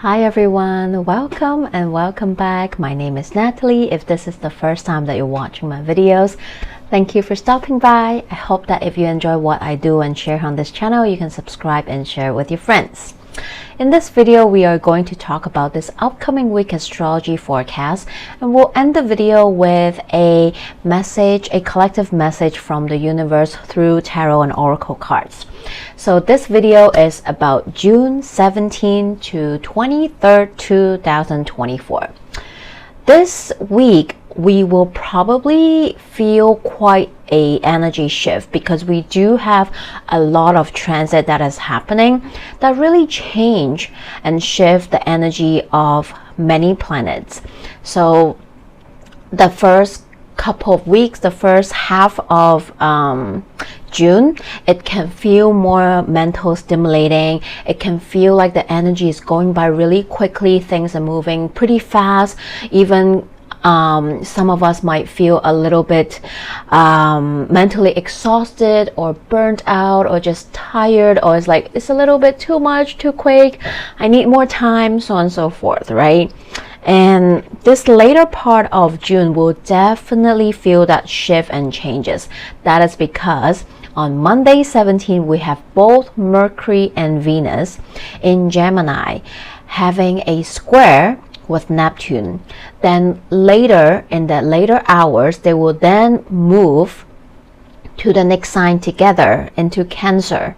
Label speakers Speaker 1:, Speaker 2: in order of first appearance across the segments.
Speaker 1: Hi everyone, welcome and welcome back. My name is Natalie. If this is the first time that you're watching my videos, thank you for stopping by. I hope that if you enjoy what I do and share on this channel, you can subscribe and share with your friends. In this video, we are going to talk about this upcoming week astrology forecast, and we'll end the video with a message, a collective message from the universe through tarot and oracle cards. So this video is about June 17 to 23rd, 2024. This week, we will probably feel quite a energy shift because we do have a lot of transit that is happening that really change and shift the energy of many planets. So the first couple of weeks, the first half of June, it can feel more mental stimulating. It can feel like the energy is going by really quickly. Things are moving pretty fast. Even some of us might feel a little bit mentally exhausted or burnt out or just tired, or it's like it's a little bit too much, too quick, I need more time, so on and so forth, right? And this later part of June will definitely feel that shift and changes. That is because on Monday 17, we have both Mercury and Venus in Gemini having a square with Neptune. Then later, in the later hours, they will then move to the next sign together into Cancer.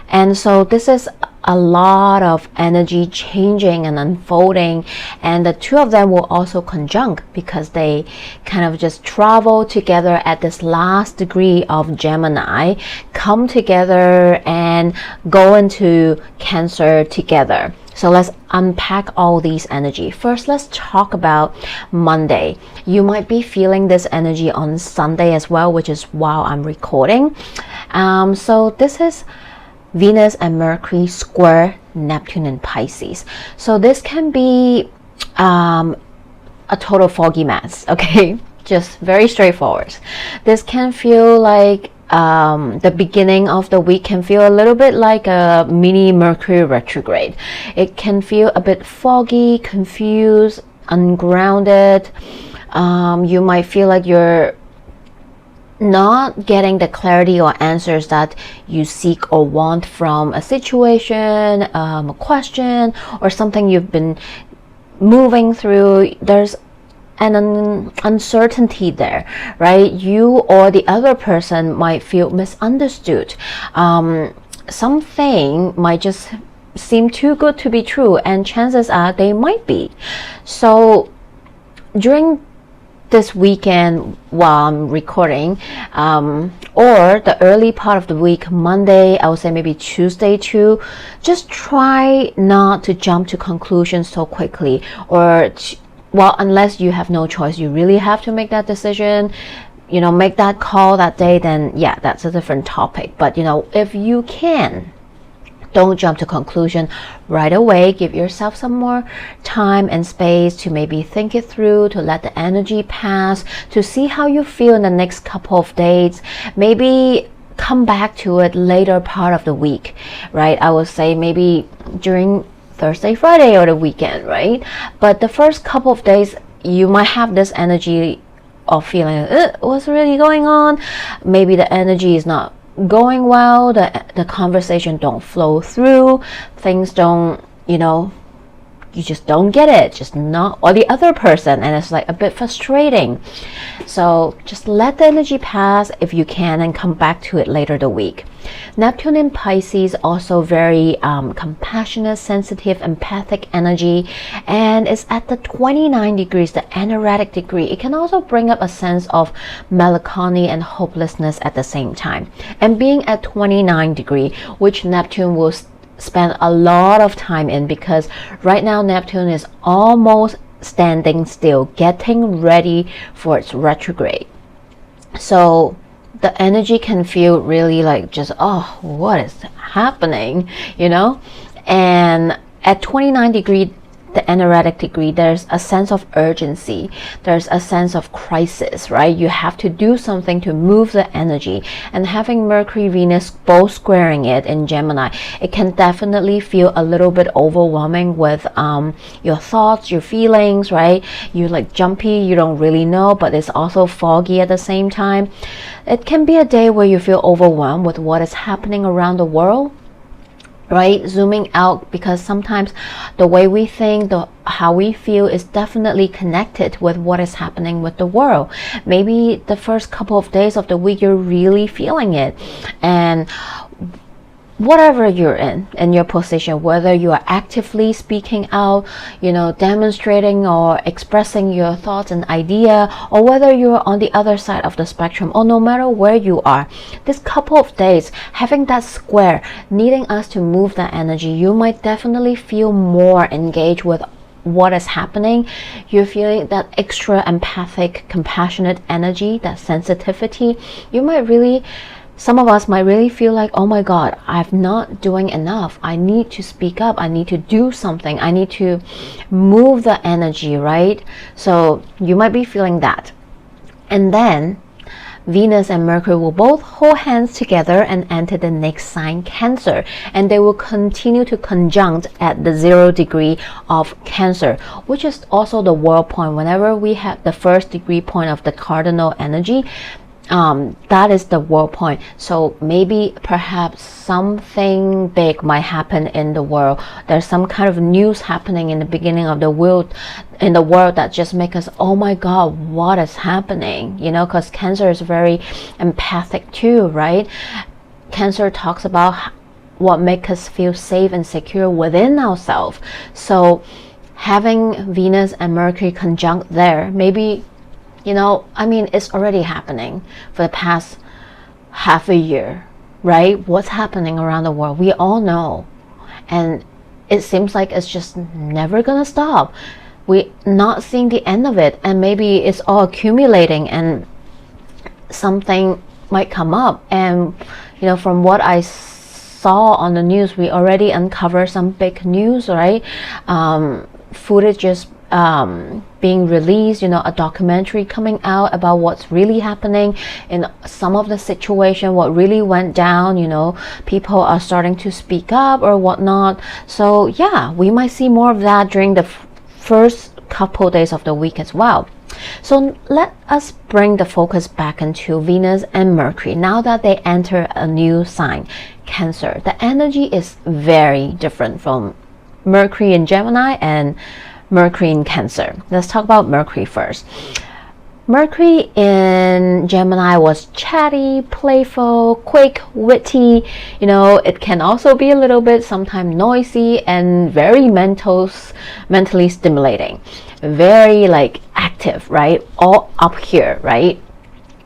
Speaker 1: And so this is a lot of energy changing and unfolding, and the two of them will also conjunct because they kind of just travel together at this last degree of Gemini, come together and go into Cancer together. So let's unpack all these energy. First, let's talk about Monday. You might be feeling this energy on Sunday as well, which is while I'm recording. So this is Venus and Mercury square Neptune and Pisces. So this can be a total foggy mess, okay? Just very straightforward. This can feel like the beginning of the week can feel a little bit like a mini Mercury retrograde. It can feel a bit foggy, confused, ungrounded. You might feel like you're not getting the clarity or answers that you seek or want from a situation, a question, or something you've been moving through. There's an uncertainty there, right? You or the other person might feel misunderstood. Something might just seem too good to be true, and chances are they might be. So during this weekend while I'm recording, or the early part of the week, Monday, I would say maybe Tuesday too, just try not to jump to conclusions so quickly, or well, unless you have no choice, you really have to make that decision, you know, make that call that day, then yeah, that's a different topic. But you know, if you can, don't jump to conclusion right away. Give yourself some more time and space to maybe think it through, to let the energy pass, to see how you feel in the next couple of days. Maybe come back to it later part of the week, right? I would say maybe during Thursday, Friday, or the weekend, right? But the first couple of days, you might have this energy of feeling, what's really going on? Maybe the energy is not going well, the conversation don't flow through, things don't, you know, you just don't get it, just not, or the other person, and it's like a bit frustrating. So just let the energy pass if you can and come back to it later the week. Neptune in Pisces, also very compassionate, sensitive, empathic energy, and it's at the 29 degrees, the energetic degree. It can also bring up a sense of melancholy and hopelessness at the same time. And being at 29 degree, which Neptune will spend a lot of time in, because right now Neptune is almost standing still, getting ready for its retrograde. So the energy can feel really like just, oh, what is happening, you know? And at 29 degree, the energetic degree, there's a sense of urgency, there's a sense of crisis, right? You have to do something to move the energy, and having Mercury, Venus both squaring it in Gemini, it can definitely feel a little bit overwhelming with your thoughts, your feelings, right? You're like jumpy, you don't really know, but it's also foggy at the same time. It can be a day where you feel overwhelmed with what is happening around the world, right? Zooming out, because sometimes the way we think, how we feel is definitely connected with what is happening with the world. Maybe the first couple of days of the week you're really feeling it, and whatever you're in your position, whether you are actively speaking out, demonstrating or expressing your thoughts and idea, or whether you're on the other side of the spectrum, or no matter where you are, this couple of days, having that square, needing us to move that energy, you might definitely feel more engaged with what is happening. You're feeling that extra empathic, compassionate energy, that sensitivity. Some of us might really feel like, oh my God, I'm not doing enough. I need to speak up. I need to do something. I need to move the energy, right? So you might be feeling that. And then Venus and Mercury will both hold hands together and enter the next sign, Cancer. And they will continue to conjunct at the 0 degree of Cancer, which is also the world point. Whenever we have the first degree point of the cardinal energy, that is the world point. So maybe perhaps something big might happen in the world. There's some kind of news happening in the beginning of the world that just make us, oh my God, what is happening? Because Cancer is very empathic too, right? Cancer talks about what makes us feel safe and secure within ourselves. So having Venus and Mercury conjunct there, maybe it's already happening for the past half a year, right? What's happening around the world, we all know. And it seems like it's just never gonna stop. We're not seeing the end of it. And maybe it's all accumulating and something might come up. And, from what I saw on the news, we already uncovered some big news, right? Footage just being released, a documentary coming out about what's really happening in some of the situation, what really went down. People are starting to speak up or whatnot. So yeah, we might see more of that during the first couple days of the week as well. So let us bring the focus back into Venus and Mercury. Now that they enter a new sign, Cancer, the energy is very different from Mercury in Gemini and Mercury in Cancer. Let's talk about Mercury first. Mercury in Gemini was chatty, playful, quick, witty. It can also be a little bit sometimes noisy and very mentally stimulating. Very active, right? All up here, right?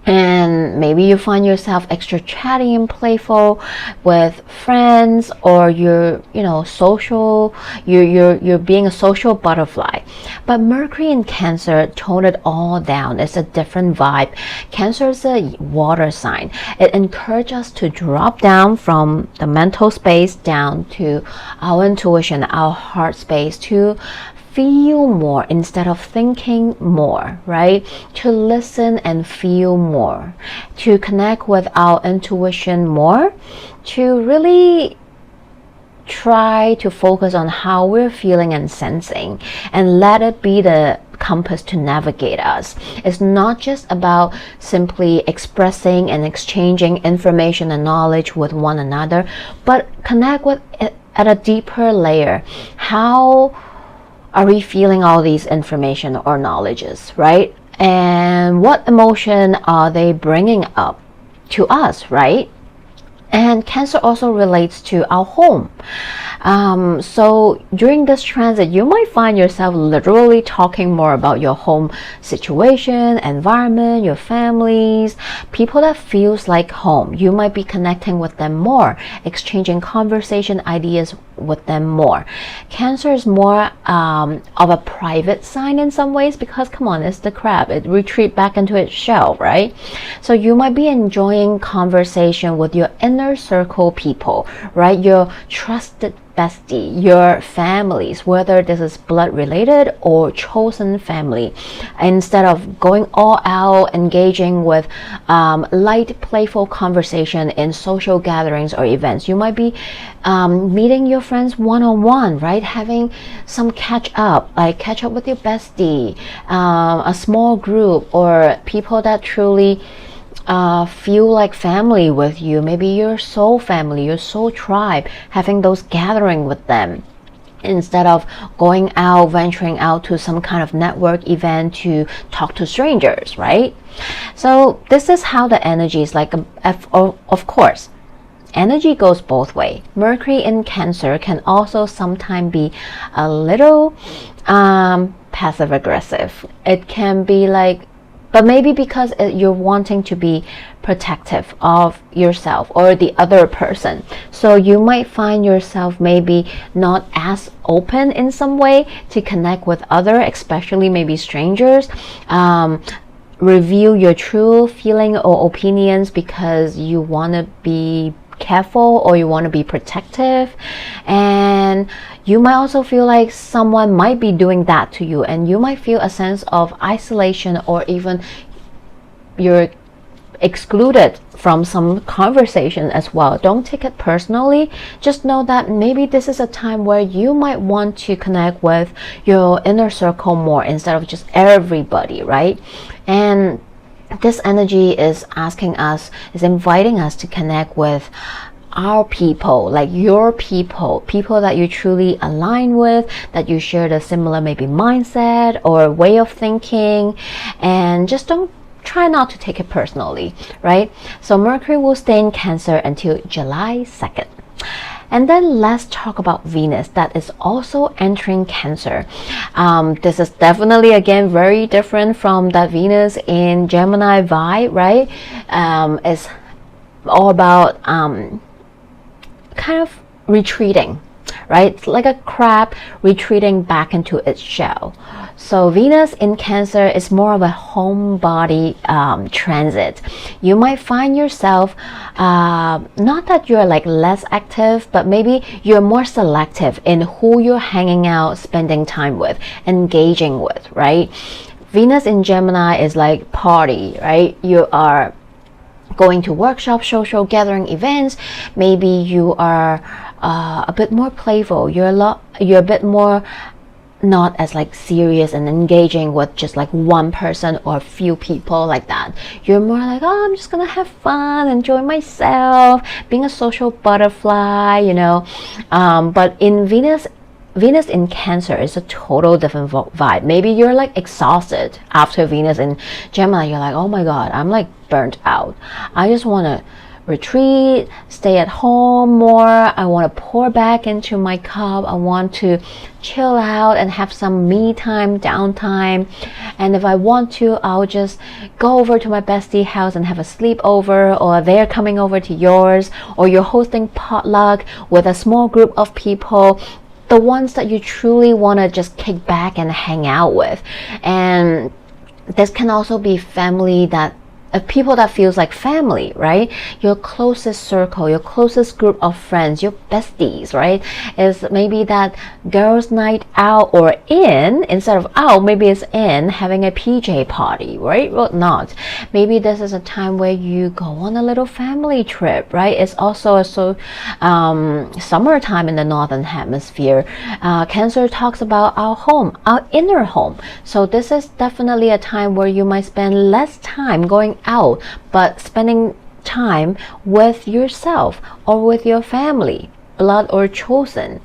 Speaker 1: And maybe you find yourself extra chatty and playful with friends, or you're social, you're being a social butterfly. But Mercury in Cancer tone it all down. It's a different vibe. Cancer is a water sign. It encourages us to drop down from the mental space down to our intuition, our heart space, to feel more instead of thinking more, right? To listen and feel more, to connect with our intuition more, to really try to focus on how we're feeling and sensing, and let it be the compass to navigate us. It's not just about simply expressing and exchanging information and knowledge with one another, but connect with it at a deeper layer. How are we feeling all these information or knowledges, right? And what emotion are they bringing up to us, right? And Cancer also relates to our home. So during this transit, you might find yourself literally talking more about your home situation, environment, your families, people that feels like home. You might be connecting with them more, exchanging conversation ideas with them more. Cancer is more of a private sign in some ways, because come on, it's the crab. It retreats back into its shell, right? So you might be enjoying conversation with your inner circle people, right? Your trusted bestie, your families, whether this is blood related or chosen family. Instead of going all out, engaging with light, playful conversation in social gatherings or events, you might be meeting your friends one-on-one, right? Having some catch up with your bestie, a small group, or people that truly feel like family with you, maybe your soul family, your soul tribe, having those gathering with them instead of going out, venturing out to some kind of network event to talk to strangers, right? So this is how the energy is like. Of course, energy goes both ways. Mercury in Cancer can also sometimes be a little passive aggressive. It can be like, but maybe because you're wanting to be protective of yourself or the other person. So you might find yourself maybe not as open in some way to connect with other, especially maybe strangers. Reveal your true feeling or opinions because you want to be careful or you want to be protective, and you might also feel like someone might be doing that to you, and you might feel a sense of isolation, or even you're excluded from some conversation as well. Don't take it personally. Just know that maybe this is a time where you might want to connect with your inner circle more instead of just everybody, right? And this energy is asking us, is inviting us to connect with our people, like your people that you truly align with, that you share the similar maybe mindset or way of thinking, and just try not to take it personally, right? So Mercury will stay in Cancer until July 2nd. And then let's talk about Venus, that is also entering Cancer. This is definitely, again, very different from that Venus in Gemini vibe, right? It's all about kind of retreating, right? It's like a crab retreating back into its shell. So Venus in Cancer is more of a homebody transit. You might find yourself, not that you're like less active, but maybe you're more selective in who you're hanging out, spending time with, engaging with, right? Venus in Gemini is like party, right? You are going to workshops, social gathering events. Maybe you are a bit more playful. You're a bit more not as like serious and engaging with just like one person or a few people like that. You're more like, oh, I'm just gonna have fun, enjoy myself, being a social butterfly, you know. But in Venus in Cancer is a total different vibe. Maybe you're like exhausted after Venus in Gemini. You're like, oh my god, I'm like burnt out. I just want to retreat, stay at home more. I want to pour back into my cup. I want to chill out and have some me time, downtime. And if I want to, I'll just go over to my bestie house and have a sleepover, or they're coming over to yours, or you're hosting potluck with a small group of people, the ones that you truly want to just kick back and hang out with. And this can also be family, that people that feels like family, right? Your closest circle, your closest group of friends, your besties, right? Is maybe that girls' night out, or in, instead of out, maybe it's in, having a PJ party, right? Well, not. Maybe this is a time where you go on a little family trip, right? It's also summertime in the Northern Hemisphere. Cancer talks about our home, our inner home. So this is definitely a time where you might spend less time going out, but spending time with yourself or with your family, blood or chosen.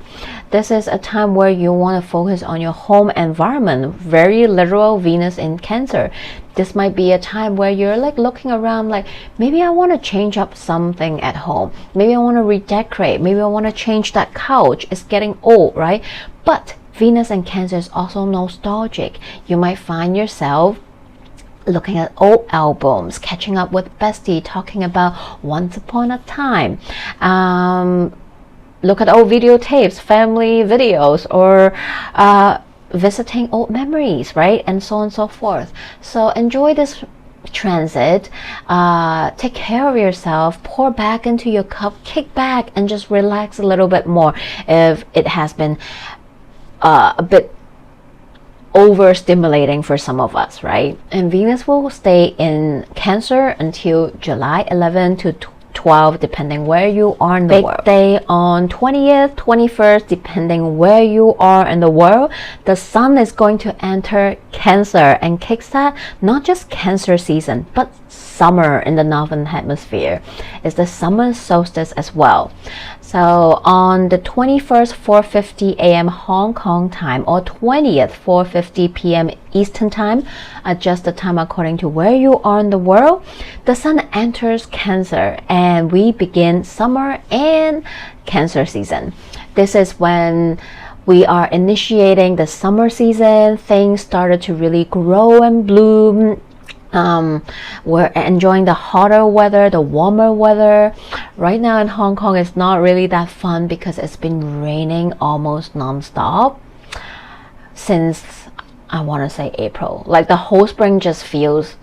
Speaker 1: This is a time where you want to focus on your home environment. Very literal Venus in Cancer. This might be a time where you're like looking around, like maybe I want to change up something at home. Maybe I want to redecorate. Maybe I want to change that couch. It's getting old, right? But Venus in Cancer is also nostalgic. You might find yourself looking at old albums, catching up with bestie, talking about once upon a time. Look at old videotapes, family videos, or visiting old memories, right? And so on and so forth. So enjoy this transit, take care of yourself, pour back into your cup, kick back and just relax a little bit more if it has been a bit overstimulating for some of us, right? And Venus will stay in Cancer until July 11 to 12, depending where you are in the world. Big day on 20th, 21st, depending where you are in the world. The sun is going to enter Cancer and kickstart not just Cancer season, but summer in the northern hemisphere. It's the summer solstice as well. So on the 21st, 4:50 a.m. Hong Kong time, or 20th, 4:50 p.m. Eastern time, adjust the time according to where you are in the world, the sun enters Cancer and we begin summer and Cancer season. This is when we are initiating the summer season. Things started to really grow and bloom. We're enjoying the hotter weather, the warmer weather. Right now in Hong Kong, it's not really that fun because it's been raining almost non-stop since, I want to say, April. Like the whole spring just feels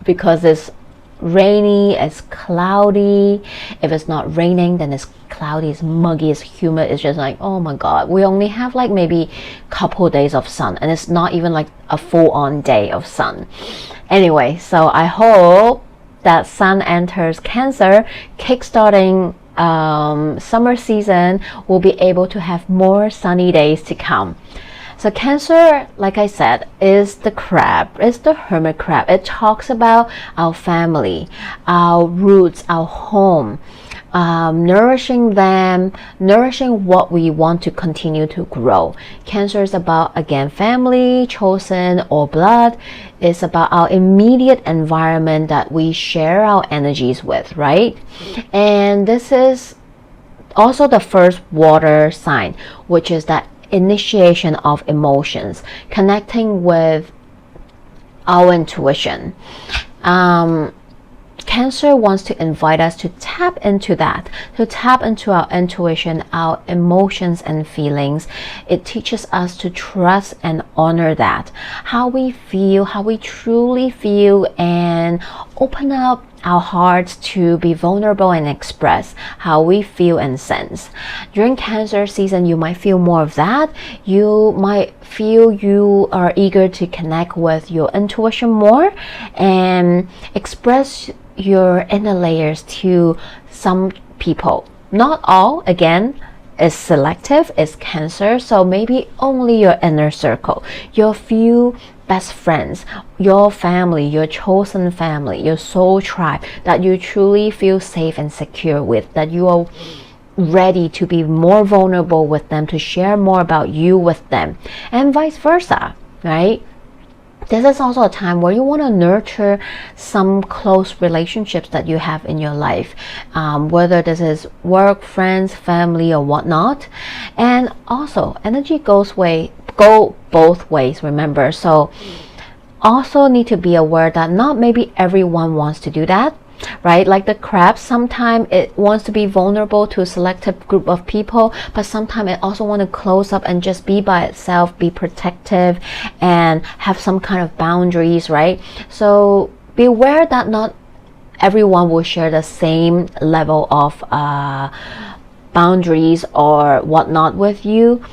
Speaker 1: because it's rainy, it's cloudy. If it's not raining, then it's cloudy, it's muggy, it's humid. It's just like, oh my god, we only have like maybe a couple days of sun, and it's not even like a full-on day of sun. Anyway, so I hope that sun enters Cancer, kickstarting summer season. We'll be able to have more sunny days to come. So Cancer, like I said, is the crab, is the hermit crab. It talks about our family, our roots, our home, nourishing them, nourishing what we want to continue to grow. Cancer is about, again, family, chosen or blood. It's about our immediate environment that we share our energies with, right? And this is also the first water sign, which is that initiation of emotions, connecting with our intuition. Cancer wants to invite us to tap into that, to tap into our intuition, our emotions and feelings. It teaches us to trust and honor that, how we feel, how we truly feel, and open up our hearts to be vulnerable and express how we feel and sense. During Cancer season, you might feel more of that. You might feel you are eager to connect with your intuition more and express your inner layers to some people. Not all, again, is selective, is Cancer, so maybe only your inner circle, your few best friends, your family, your chosen family, your soul tribe that you truly feel safe and secure with, that you are ready to be more vulnerable with them, to share more about you with them, and vice versa, right? This is also a time where you want to nurture some close relationships that you have in your life, whether this is work, friends, family, or whatnot. And also, energy go both ways, remember. So also need to be aware that not maybe everyone wants to do that, right? Like the crab, sometimes it wants to be vulnerable to a selective group of people, but sometimes it also want to close up and just be by itself, be protective and have some kind of boundaries, right? So be aware that not everyone will share the same level of boundaries or whatnot with you.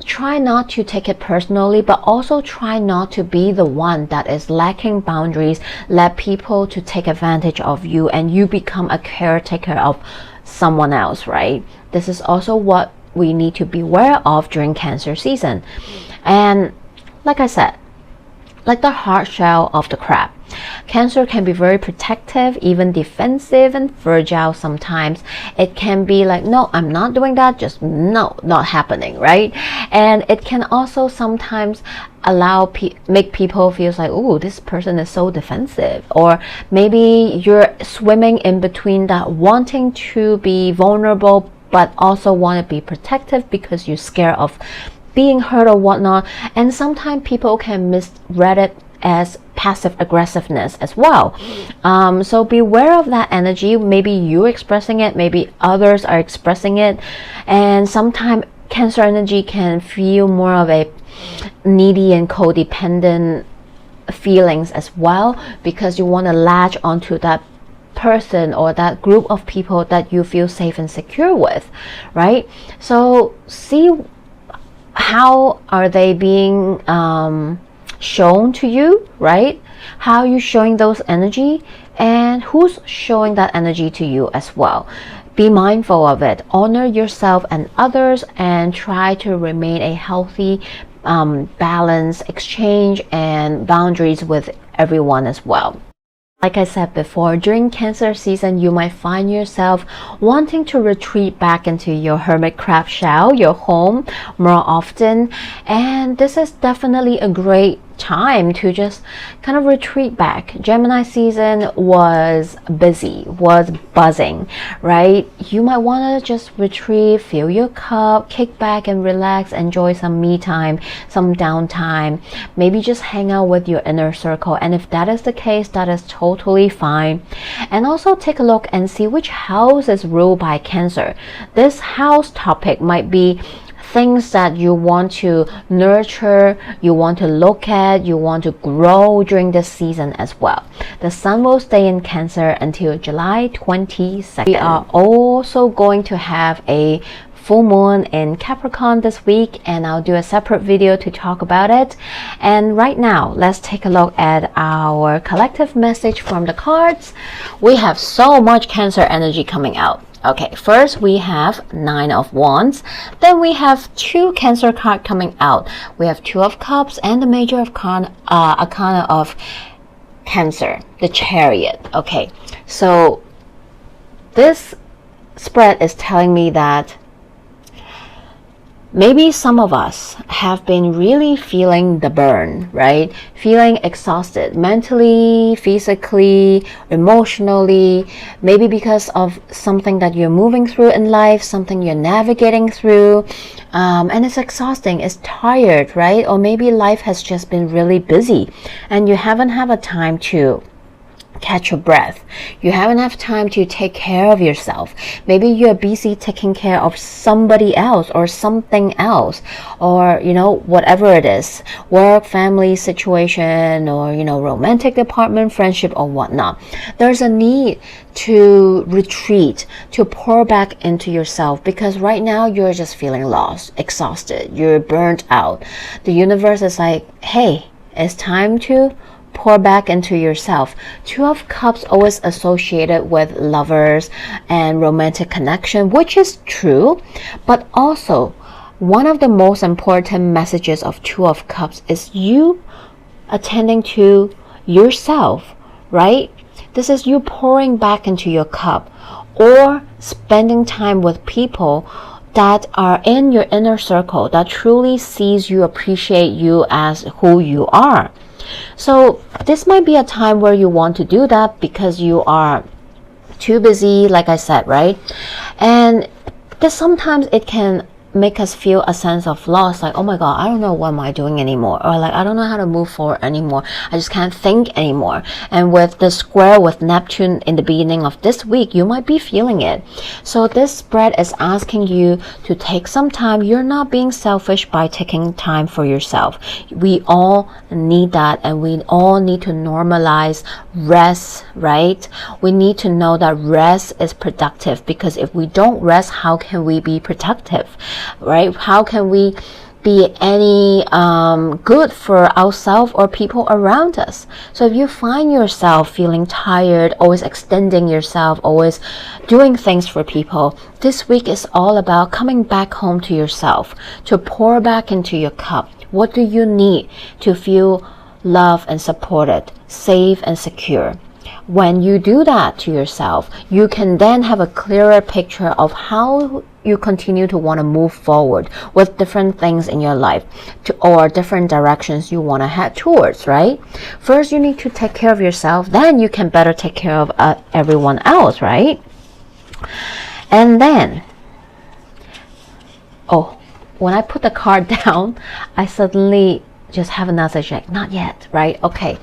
Speaker 1: Try not to take it personally, but also try not to be the one that is lacking boundaries, let people to take advantage of you and you become a caretaker of someone else, right? This is also what we need to be aware of during Cancer season. And like I said, like the hard shell of the crab, Cancer can be very protective, even defensive and fragile sometimes. It can be like, no, I'm not doing that, just no, not happening, right? And it can also sometimes make people feel like, oh, this person is so defensive. Or maybe you're swimming in between that, wanting to be vulnerable but also want to be protective because you're scared of being hurt or whatnot. And sometimes people can misread it as passive aggressiveness as well. So beware of that energy. Maybe you're expressing it, maybe others are expressing it, and sometimes Cancer energy can feel more of a needy and codependent feelings as well, because you want to latch onto that person or that group of people that you feel safe and secure with, right? So see how are they being shown to you, right? How are you showing those energy, and who's showing that energy to you as well? Be mindful of it. Honor yourself and others, and try to remain a healthy balance, exchange, and boundaries with everyone as well. Like I said before, during Cancer season, you might find yourself wanting to retreat back into your hermit crab shell, your home, more often. And this is definitely a great time to just kind of retreat back. Gemini season was busy, was buzzing, right? You might want to just retreat, fill your cup, kick back and relax, enjoy some me time, some downtime, maybe just hang out with your inner circle. And if that is the case, that is totally fine. And also take a look and see which house is ruled by Cancer. This house topic might be things that you want to nurture, you want to look at, you want to grow during this season as well. The sun will stay in Cancer until July 22nd. We are also going to have a full moon in Capricorn this week, and I'll do a separate video to talk about it. And right now, let's take a look at our collective message from the cards. We have so much Cancer energy coming out. Okay, first we have 9 of Wands. Then we have 2 Cancer cards coming out. We have 2 of Cups and the Major Arcana of Cancer, the Chariot. Okay, so this spread is telling me that maybe some of us have been really feeling the burn, right? Feeling exhausted mentally, physically, emotionally, maybe because of something that you're moving through in life, something you're navigating through, and it's exhausting, it's tired, right? Or maybe life has just been really busy and you haven't had a time to catch your breath. You haven't have time to take care of yourself. Maybe you're busy taking care of somebody else or something else, or whatever it is, work, family situation, or romantic department, friendship, or whatnot. There's a need to retreat, to pour back into yourself, because right now you're just feeling lost, exhausted, you're burnt out. The universe is like, hey, it's time to pour back into yourself. 2 of Cups always associated with lovers and romantic connection, which is true, but also one of the most important messages of 2 of Cups is you attending to yourself, right? This is you pouring back into your cup, or spending time with people that are in your inner circle, that truly sees you, appreciate you as who you are. So this might be a time where you want to do that because you are too busy, like I said, right? And this sometimes it can make us feel a sense of loss, like, oh my god, I don't know what am I doing anymore, or like I don't know how to move forward anymore, I just can't think anymore. And with the square with Neptune in the beginning of this week, you might be feeling it. So this spread is asking you to take some time. You're not being selfish by taking time for yourself. We all need that, and we all need to normalize rest, right? We need to know that rest is productive, because if we don't rest, how can we be productive, right? How can we be any good for ourselves or people around us? So if you find yourself feeling tired, always extending yourself, always doing things for people, this week is all about coming back home to yourself, to pour back into your cup. What do you need to feel loved and supported, safe and secure? When you do that to yourself, you can then have a clearer picture of how you continue to want to move forward with different things in your life, or different directions you want to head towards, right? First, you need to take care of yourself, then you can better take care of everyone else, right? And then, when I put the card down, I suddenly just have a message like, not yet, right? Okay.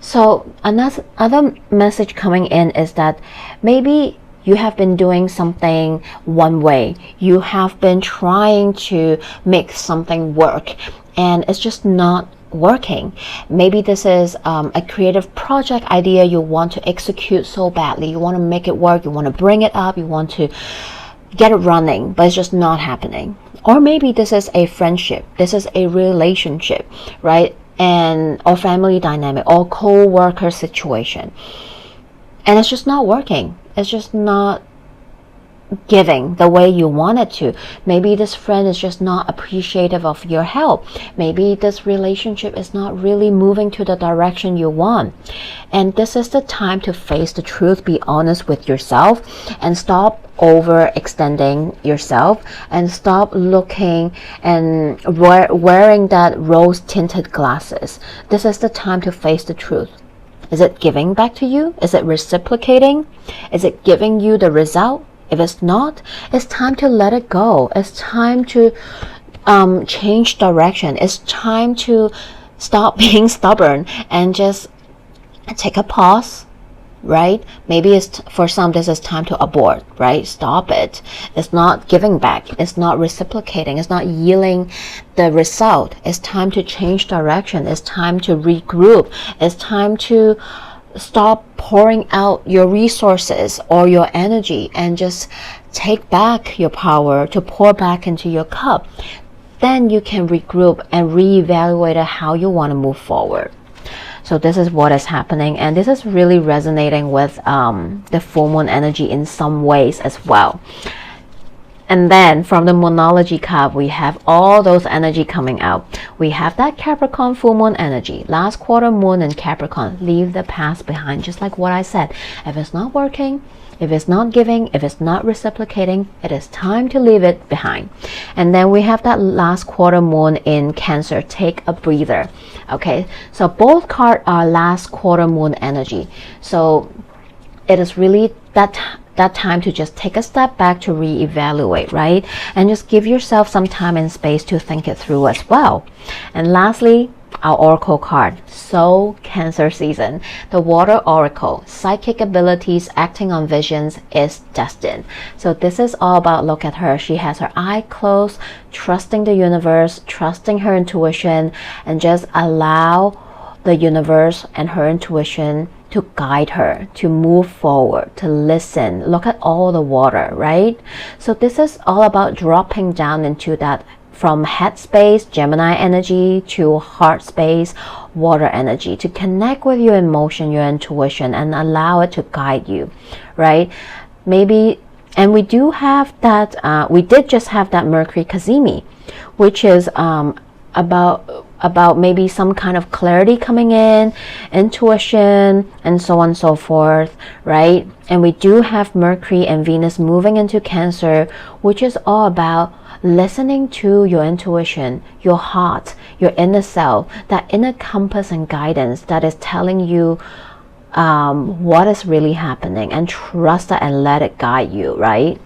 Speaker 1: So another message coming in is that maybe you have been doing something one way. You have been trying to make something work, and it's just not working. Maybe this is a creative project idea you want to execute so badly. You want to make it work, you want to bring it up, you want to get it running, but it's just not happening. Or maybe this is a friendship, this is a relationship, right? Or family dynamic, or co-worker situation, and it's just not working. It's just not giving the way you want it to. Maybe this friend is just not appreciative of your help. Maybe this relationship is not really moving to the direction you want. And this is the time to face the truth, be honest with yourself, and stop overextending yourself, and stop looking and wearing that rose tinted glasses. This is the time to face the truth. Is it giving back to you? Is it reciprocating? Is it giving you the result? If it's not, it's time to let it go. It's time to change direction. It's time to stop being stubborn and just take a pause, right? Maybe it's for some, this is time to abort, right? Stop it. It's not giving back. It's not reciprocating. It's not yielding the result. It's time to change direction. It's time to regroup. It's time to stop pouring out your resources or your energy and just take back your power to pour back into your cup. Then you can regroup and reevaluate how you want to move forward. So this is what is happening, and this is really resonating with the full moon energy in some ways as well. And then from the Moonology card, we have all those energy coming out. We have that Capricorn full moon energy. Last quarter moon in Capricorn. Leave the past behind, just like what I said. If it's not working, if it's not giving, if it's not reciprocating, it is time to leave it behind. And then we have that last quarter moon in Cancer. Take a breather. Okay, so both cards are last quarter moon energy. So it is really that time to just take a step back to reevaluate, right? And just give yourself some time and space to think it through as well. And lastly, our oracle card, so Cancer season. The water oracle, psychic abilities, acting on visions, is destined. So this is all about, look at her, she has her eye closed, trusting the universe, trusting her intuition, and just allow the universe and her intuition to guide her, to move forward, to listen. Look at all the water, right? So this is all about dropping down into that, from head space, Gemini energy, to heart space, water energy, to connect with your emotion, your intuition, and allow it to guide you, right? Maybe, and we do have that, we did just have that Mercury Cazimi, which is about maybe some kind of clarity coming in, intuition, and so on and so forth, right? And we do have Mercury and Venus moving into Cancer, which is all about listening to your intuition, your heart, your inner self, that inner compass and guidance that is telling you what is really happening, and trust that and let it guide you, right?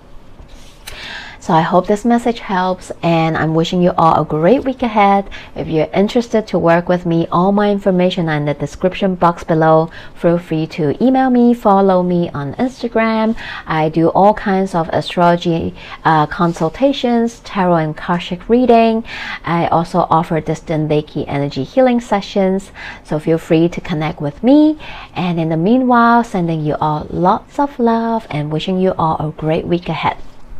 Speaker 1: So I hope this message helps, and I'm wishing you all a great week ahead. If you're interested to work with me, all my information are in the description box below. Feel free to email me, follow me on Instagram. I do all kinds of astrology consultations, tarot and akashic reading. I also offer distant Reiki energy healing sessions. So feel free to connect with me. And in the meanwhile, sending you all lots of love and wishing you all a great week ahead.